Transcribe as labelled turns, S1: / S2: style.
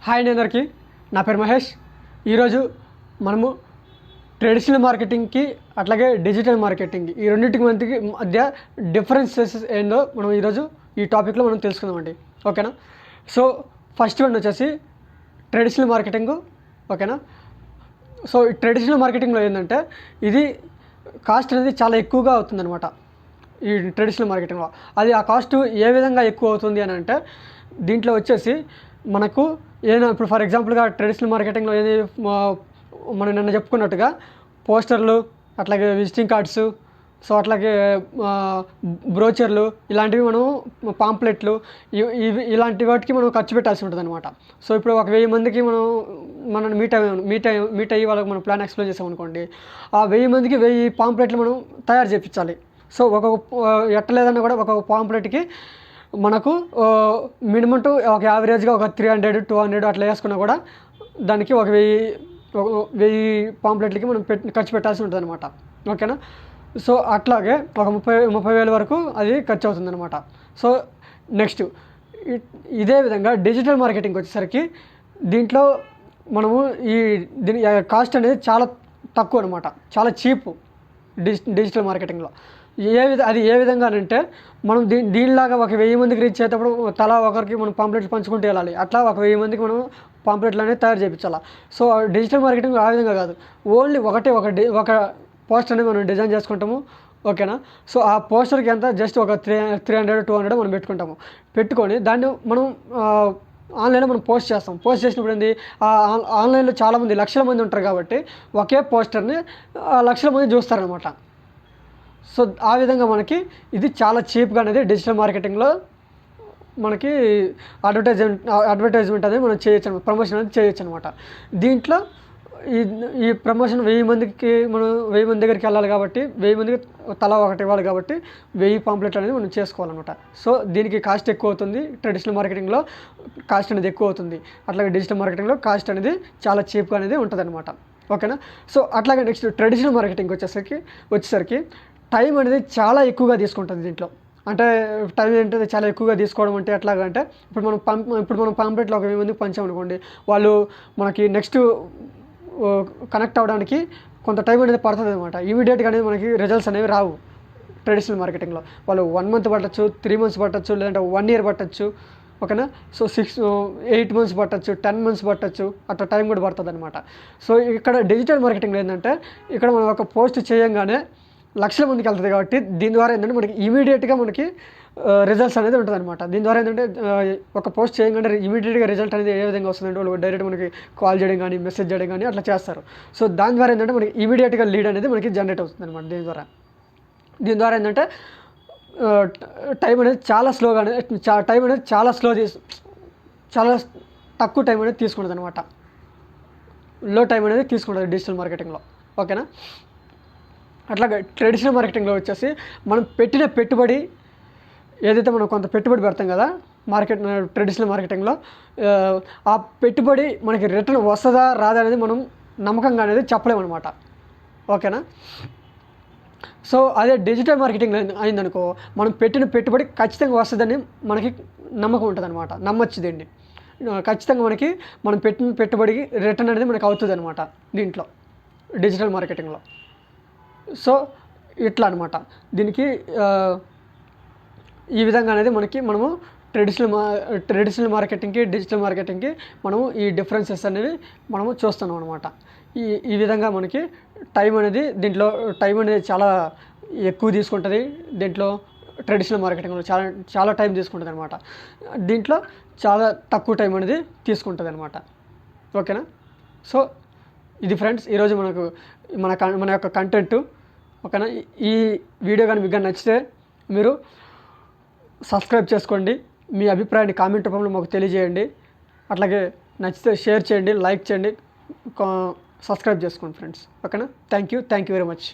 S1: Hi అందరికీ, నా పేరు మహేష్. ఈరోజు మనము ట్రెడిషనల్ మార్కెటింగ్కి అట్లాగే డిజిటల్ మార్కెటింగ్ ఈ రెండింటికి మధ్య డిఫరెన్సెస్ ఏందో మనం ఈరోజు ఈ టాపిక్లో మనం తెలుసుకుందామండి. ఓకేనా? సో ఫస్ట్ వన్ వచ్చేసి ట్రెడిషనల్ మార్కెటింగ్. ఓకేనా? సో ఈ ట్రెడిషనల్ మార్కెటింగ్లో ఏంటంటే ఇది కాస్ట్ అనేది చాలా ఎక్కువగా అవుతుందన్నమాట. ఈ ట్రెడిషనల్ మార్కెటింగ్లో అది ఆ కాస్ట్ ఏ విధంగా ఎక్కువ అవుతుంది అని అంటే, దీంట్లో వచ్చేసి మనకు ఏదైనా ఇప్పుడు ఫర్ ఎగ్జాంపుల్గా ట్రెడిషనల్ మార్కెటింగ్లో ఏది మనం నిన్న చెప్పుకున్నట్టుగా పోస్టర్లు, అట్లాగే విజిటింగ్ కార్డ్స్, సో అట్లాగే బ్రోచర్లు, ఇలాంటివి మనం పాంప్లెట్లు ఇలాంటి వాటికి మనం ఖర్చు పెట్టాల్సి ఉంటుంది అనమాట. సో ఇప్పుడు ఒక 1000 మందికి మనం మీట్ అయ్యి వాళ్ళకి మనం ప్లాన్ ఎక్స్ప్లెయిన్ చేసాం అనుకోండి, ఆ 1000 మందికి 1000 పాంప్లెట్లు మనం తయారు చేయించాలి. సో ఎట్టలేదన్నా కూడా ఒక్కొక్క పాంప్లెట్కి మనకు మినిమం టు ఒక యావరేజ్గా ఒక 300-200 అట్లా వేసుకున్నా కూడా దానికి ఒక 1000 పాంప్లెట్లకి మనం ఖర్చు పెట్టాల్సి ఉంటుంది అనమాట. ఓకేనా? సో అట్లాగే ఒక 30,000 వరకు అది ఖర్చు అవుతుంది అనమాట. సో నెక్స్ట్ ఇదే విధంగా డిజిటల్ మార్కెటింగ్ వచ్చేసరికి దీంట్లో మనము దీని కాస్ట్ అనేది చాలా తక్కువ అనమాట, చాలా చీప్ డిజిటల్ మార్కెటింగ్లో. అది ఏ విధంగా అంటే, మనం దీనిలాగా ఒక 1000 మందికి రీచ్ అయ్యేటప్పుడు తలా ఒకరికి మనం పాంప్లెట్స్ పంచుకుంటూ వెళ్ళాలి. అట్లా ఒక 1000 మందికి మనం పాంప్లెట్లు అనేది తయారు చేయించాలి. సో డిజిటల్ మార్కెటింగ్ ఆ విధంగా కాదు, ఓన్లీ ఒక పోస్టర్ అనేది మనం డిజైన్ చేసుకుంటాము. ఓకేనా? సో ఆ పోస్టర్కి ఎంత జస్ట్ ఒక 300-200 మనం పెట్టుకొని దాన్ని మనం ఆన్లైన్లో మనం పోస్ట్ చేస్తాం. పోస్ట్ చేసినప్పుడు ఏంది, ఆన్లైన్లో చాలామంది లక్షల మంది ఉంటారు కాబట్టి ఒకే పోస్టర్ని లక్షల మంది చూస్తారనమాట. సో ఆ విధంగా మనకి ఇది చాలా చీప్గా అనేది డిజిటల్ మార్కెటింగ్లో మనకి అడ్వర్టైజ్మెంట్ అనేది మనం చేయొచ్చు, ప్రమోషన్ అనేది చేయొచ్చు అనమాట. దీంట్లో ఈ ప్రమోషన్ 1000 మందికి మనం 1000 మంది దగ్గరికి వెళ్ళాలి కాబట్టి 1000 మందికి తలా ఒకటి ఇవ్వాలి కాబట్టి 1000 పాంప్లెట్లు అనేది మనం చేసుకోవాలన్నమాట. సో దీనికి కాస్ట్ ఎక్కువ అవుతుంది. ట్రెడిషనల్ మార్కెటింగ్లో కాస్ట్ అనేది ఎక్కువ అవుతుంది, అట్లాగే డిజిటల్ మార్కెటింగ్లో కాస్ట్ అనేది చాలా చీప్గా అనేది ఉంటుంది అనమాట. ఓకేనా? సో అట్లాగే నెక్స్ట్ ట్రెడిషనల్ మార్కెటింగ్ వచ్చేసరికి టైం అనేది చాలా ఎక్కువగా తీసుకుంటుంది దీంట్లో. అంటే టైం ఏంటంటే చాలా ఎక్కువగా తీసుకోవడం అంటే ఎట్లాగంటే, ఇప్పుడు మనం పాంప్లెట్లో ఒక 1000 మందికి పంచామనుకోండి, వాళ్ళు మనకి నెక్స్ట్ కనెక్ట్ అవ్వడానికి కొంత టైం అనేది పడుతుంది అనమాట. ఇమీడియట్గా అనేది మనకి రిజల్ట్స్ అనేవి రావు ట్రెడిషనల్ మార్కెటింగ్లో. వాళ్ళు 1 మంత్ పట్టచ్చు, 3 మంత్స్ పట్టచ్చు, లేదంటే 1 year పట్టచ్చు. ఓకేనా? సో 8 months పట్టచ్చు, 10 months పట్టచ్చు, అట్లా టైం కూడా పడుతుంది అనమాట. సో ఇక్కడ డిజిటల్ మార్కెటింగ్లో ఏంటంటే, ఇక్కడ మనం ఒక పోస్ట్ చేయంగానే లక్షల మందికి వెళ్తుంది కాబట్టి దీని ద్వారా ఏంటంటే మనకి ఇమీడియట్గా మనకి రిజల్ట్స్ అనేది ఉంటుంది అనమాట. దీని ద్వారా ఏంటంటే ఒక పోస్ట్ చేయగానే ఇమీడియట్గా రిజల్ట్ అనేది ఏ విధంగా వస్తుందంటే, వాళ్ళు డైరెక్ట్ మనకి కాల్ చేయడం కానీ మెసేజ్ చేయడం కానీ అట్లా చేస్తారు. సో దాని ద్వారా ఏంటంటే మనకి ఇమీడియట్గా లీడ్ అనేది మనకి జనరేట్ అవుతుంది అనమాట. దీని ద్వారా ఏంటంటే టైం అనేది చాలా స్లోగా చాలా తక్కువ టైం అనేది తీసుకుంటుంది అనమాట. లో టైం అనేది తీసుకుంటుంది డిజిటల్ మార్కెటింగ్లో. ఓకేనా? అట్లాగే ట్రెడిషనల్ మార్కెటింగ్లో వచ్చేసి మనం పెట్టిన పెట్టుబడి ఏదైతే మనం కొంత పెట్టుబడి పెడతాం కదా ట్రెడిషనల్ మార్కెటింగ్లో, ఆ పెట్టుబడి మనకి రిటర్న్ వస్తుందా రాదా అనేది మనం నమ్మకంగా అనేది చెప్పలేమన్నమాట. ఓకేనా? సో అదే డిజిటల్ మార్కెటింగ్ అయిందనుకో, మనం పెట్టిన పెట్టుబడి ఖచ్చితంగా వస్తుందని మనకి నమ్మకం ఉంటుంది అనమాట. నమ్మొచ్చు దీన్ని ఖచ్చితంగా మనం పెట్టిన పెట్టుబడికి రిటర్న్ అనేది మనకి అవుతుంది అనమాట దీంట్లో డిజిటల్ మార్కెటింగ్లో. సో ఇట్లా అనమాట. దీనికి ఈ విధంగా అనేది మనము ట్రెడిషనల్ మార్కెటింగ్కి డిజిటల్ మార్కెటింగ్కి మనము ఈ డిఫరెన్సెస్ అనేవి మనము చూస్తున్నాం అనమాట. ఈ విధంగా మనకి దీంట్లో టైం అనేది చాలా ఎక్కువ తీసుకుంటుంది. దీంట్లో ట్రెడిషనల్ మార్కెటింగ్లో చాలా టైం తీసుకుంటుంది అనమాట. దీంట్లో చాలా తక్కువ టైం అనేది తీసుకుంటుంది అనమాట. ఓకేనా? సో ఇది ఫ్రెండ్స్ ఈరోజు మన యొక్క కంటెంట్. ఓకేనా? ఈ వీడియో కానీ మీకు నచ్చితే మీరు సబ్స్క్రైబ్ చేసుకోండి, మీ అభిప్రాయాన్ని కామెంట్ రూపంలో మాకు తెలియజేయండి. అట్లాగే నచ్చితే షేర్ చేయండి, లైక్ చేయండి, సబ్స్క్రైబ్ చేసుకోండి ఫ్రెండ్స్. ఓకేనా? Thank you very much.